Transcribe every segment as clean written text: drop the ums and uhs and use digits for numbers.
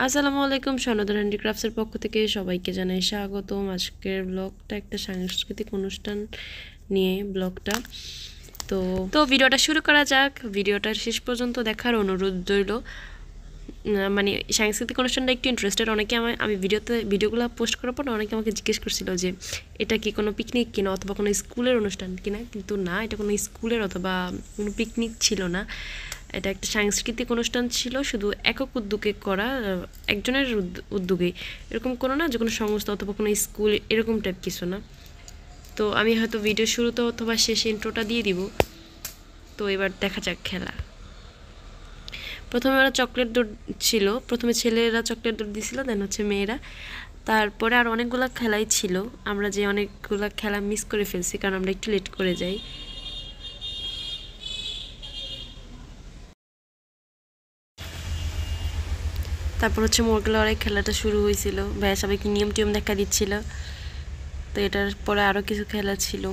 আসসালামু আলাইকুম, স্বর্ণধার হ্যান্ডিক্রাফটসের পক্ষ থেকে সবাইকে জানাই স্বাগতম। আজকের ব্লগটা একটা সাংস্কৃতিক অনুষ্ঠান নিয়ে ব্লগটা। তো তো ভিডিওটা শুরু করা যাক। ভিডিওটা শেষ পর্যন্ত দেখার অনুরোধ রইল। মানে সাংস্কৃতিক অনুষ্ঠানটা একটু ইন্টারেস্টেড। অনেকে আমি ভিডিওগুলো পোস্ট করার পর অনেকে আমাকে জিজ্ঞেস করছিল যে এটা কি কোনো পিকনিক কিনা অথবা কোনো স্কুলের অনুষ্ঠান কিনা, কিন্তু না, এটা কোনো স্কুলের অথবা কোনো পিকনিক ছিল না। এটা একটা সাংস্কৃতিক অনুষ্ঠান ছিল, শুধু একক উদ্যোগে করা, একজনের উদ্যোগে, এরকম কোনো না যে কোনো সংস্থা অথবা কোনো স্কুল এরকম টাইপ কিছু না। তো আমি হয়তো ভিডিও শুরুতে অথবা শেষে ইন্ট্রোটা দিয়ে দিব। তো এবার দেখা যাক খেলা। প্রথমে ওরা চকলেট দৌড় ছিল, প্রথমে ছেলেরা চকলেট দৌড় দিয়েছিল, দেন হচ্ছে মেয়েরা। তারপরে আর অনেকগুলো খেলাই ছিল, আমরা যে অনেকগুলো খেলা মিস করে ফেলছি কারণ আমরা একটু লেট করে যাই। তারপর হচ্ছে মোরগ লড়াই খেলাটা শুরু হয়েছিল, ভাইয়া সবাইকে নিয়ম টিয়ম দেখা দিচ্ছিল। তো এটার পরে আরও কিছু খেলা ছিল।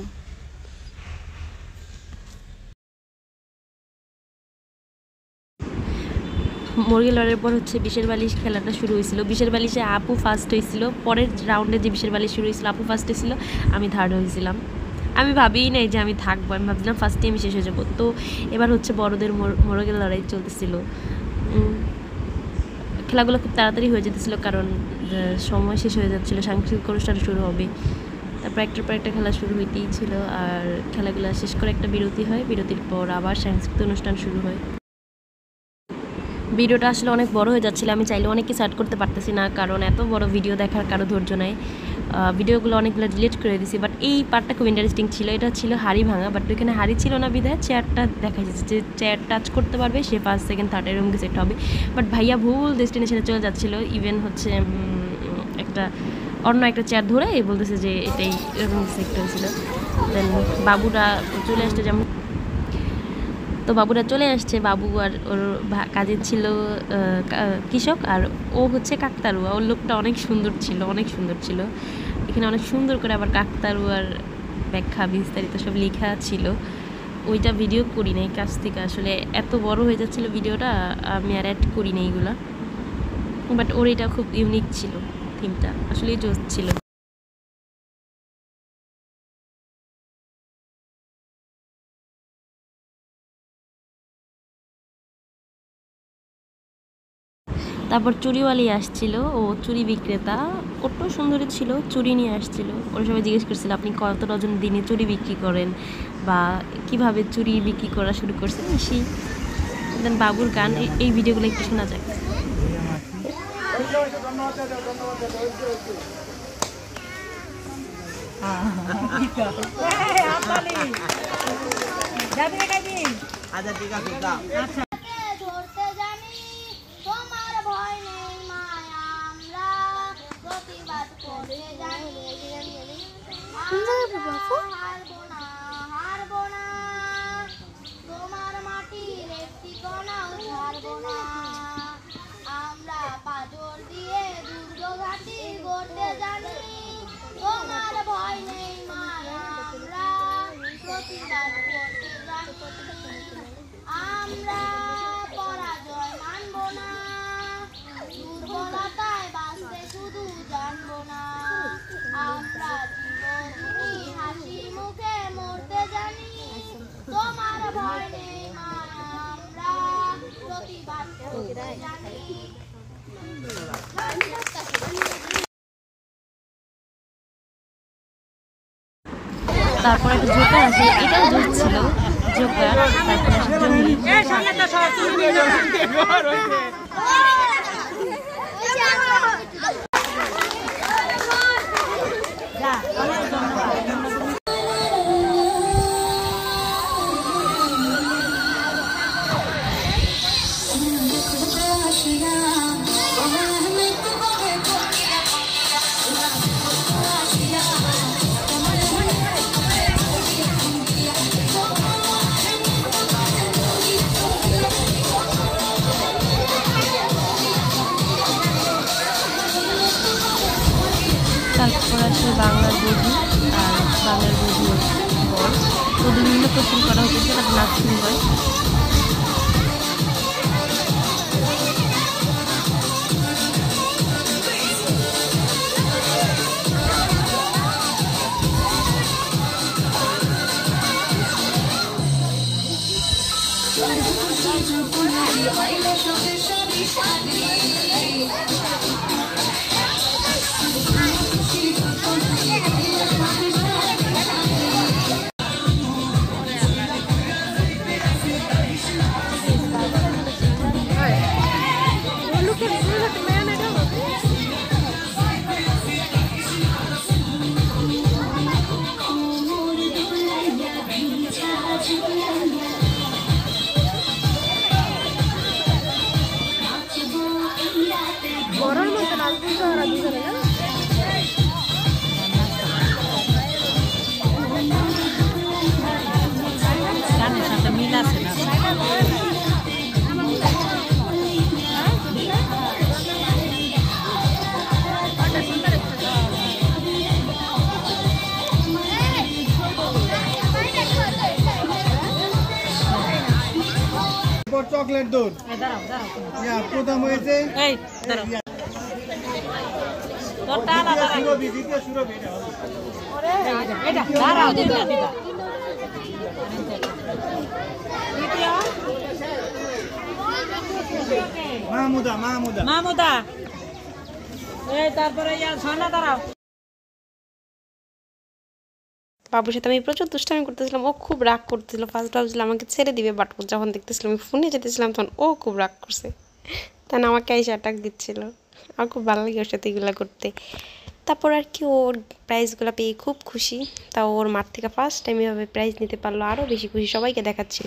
মুরগি লড়াইয়ের পর হচ্ছে বিশের বালিশ খেলাটা শুরু হয়েছিল। বিশের বালিশে আপু ফার্স্ট হয়েছিল, পরের রাউন্ডে যে বিশের বালিশ শুরু হয়েছিল আপু ফার্স্ট হয়েছিল, আমি থার্ড হয়েছিলাম। আমি ভাবিই নাই যে আমি থাকবো, আমি ভাবছিলাম ফার্স্টে আমি শেষ হয়ে যাবো। তো এবার হচ্ছে বড়দের মোরগের লড়াই চলতেছিল। খেলাগুলো খুব তাড়াতাড়ি হয়ে যেতেছিল কারণ সময় শেষ হয়ে যাচ্ছিলো, সাংস্কৃতিক অনুষ্ঠান শুরু হবে। তারপর একটার পর একটা খেলা শুরু হইতেই ছিল, আর খেলাগুলো শেষ করে একটা বিরতি হয়, বিরতির পর আবার সাংস্কৃতিক অনুষ্ঠান শুরু হয়। ভিডিওটা আসলে অনেক বড় হয়ে যাচ্ছিলো, আমি চাইলে অনেক কিছু অ্যাড করতে পারতেছি না কারণ এত বড় ভিডিও দেখার কারো ধৈর্য নাই। ভিডিওগুলো অনেকগুলো ডিলিট করে দিছি, বাট এই পার্টটা খুব ইন্টারেস্টিং ছিল। এটা ছিল হাড়ি ভাঙা, বাট ওইখানে হাড়ি ছিল না বিধায় চেয়ারটা দেখা যাচ্ছে, যে চেয়ার টাচ করতে পারবে সে ফার্স্ট সেকেন্ড থার্ড এরকম কিছু একটা হবে। বাট ভাইয়া ভুল ডেস্টিনেশনে চলে যাচ্ছিলো, ইভেন হচ্ছে অন্য একটা চেয়ার ধরে বলতেছে যে এটাই, এরকম কিছু একটা হয়েছিল। দেন বাবুরা চলে আসছে, যেমন তো বাবুরা চলে আসছে। বাবু আর ওর কাজিন ছিল কৃষক, আর ও হচ্ছে কাকতারুয়া। ওর লোকটা অনেক সুন্দর ছিল, অনেক সুন্দর ছিল। এখানে অনেক সুন্দর করে আবার কাকতারুয়ার ব্যাখ্যা বিস্তারিত সব লেখা ছিল। ওইটা ভিডিও করি নাই কাছ থেকে, আসলে এত বড় হয়ে যাচ্ছিলো ভিডিওটা, আমি আর অ্যাড করি নাই এইগুলা। বাট ওর এটা খুব ইউনিক ছিল, থিমটা আসলেই জোস ছিল। তারপর চুড়িওয়ালি আসছিল, ও চুড়ি বিক্রেতা, কত সুন্দরী ছিল, চুড়ি নিয়ে আসছিল। ওরা সবাই জিজ্ঞেস করছিল আপনি কত ডজন দিনে চুড়ি বিক্রি করেন বা কিভাবে চুড়ি বিক্রি করা শুরু করছেন বেশি। দেন বাবুর গান, এই ভিডিওগুলো একটু শোনা যায়। তোমার মাটির একটি কণাও ছাড়বো না, আমরা পাথর দিয়ে দুর্গঘাটি গড়তে জানি, তোমার ভয় নেই মা, আমরা প্রতিবাদ করতে জানি, আমরা পরাজয় মানব না, দুর্বলতায় বাঁচতে শুধু জানবো না, আমরা জীবনী হাসি মুখে মরতে জানি, তোমার ভয় নেই মা, আমরা প্রতিবাদ করতে জানি। তারপর একটা জোকার আছে, এটাও জোক ছিল, জোকার। তারপর আসলে বাংলার বধূ আর বাংলার বধূর বর, তো বিভিন্ন কোশ্চেন করা হচ্ছে, তার নাচ শুরু হয়। চকলেট দুধ প্রথম হয়েছে মাহমুদা মাহমুদা মাহমুদা এই তারপরে সোনা দাঁড়াও। বাবুর সাথে আমি প্রচুর দুষ্টামি করতেছিলাম, ও খুব রাগ করতেছিল। ফার্স্ট ভাবছিলাম আমাকে ছেড়ে দিবে, বাট যখন দেখতেছিলাম আমি ফোনে যেতেছিলাম তখন ও খুব রাগ করছে, তখন আমাকে এসে অ্যাটাক দিচ্ছিল। আমার খুব ভালো লাগে ওর সাথে এগুলো করতে। তারপর আর কি ওর প্রাইজগুলো পেয়ে খুব খুশি, তাও ওর মাঠ থেকে ফার্স্ট টাইম এভাবে প্রাইজ নিতে পারলো, আরও বেশি খুশি, সবাইকে দেখাচ্ছিল।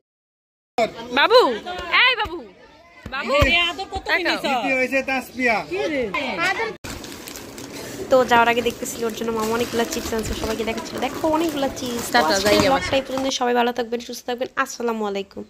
বাবু এই বাবু বাবু হয়েছে তাসপিয়া। তো যাওয়ার আগে দেখতেছিল ওর জন্য মামা অনেকগুলো চিপস আনছে, সবাইকে দেখাচ্ছিল। দেখো অনেকগুলো চিপস। সবাই ভালো থাকবেন, সুস্থ থাকবেন। আসসালামু আলাইকুম।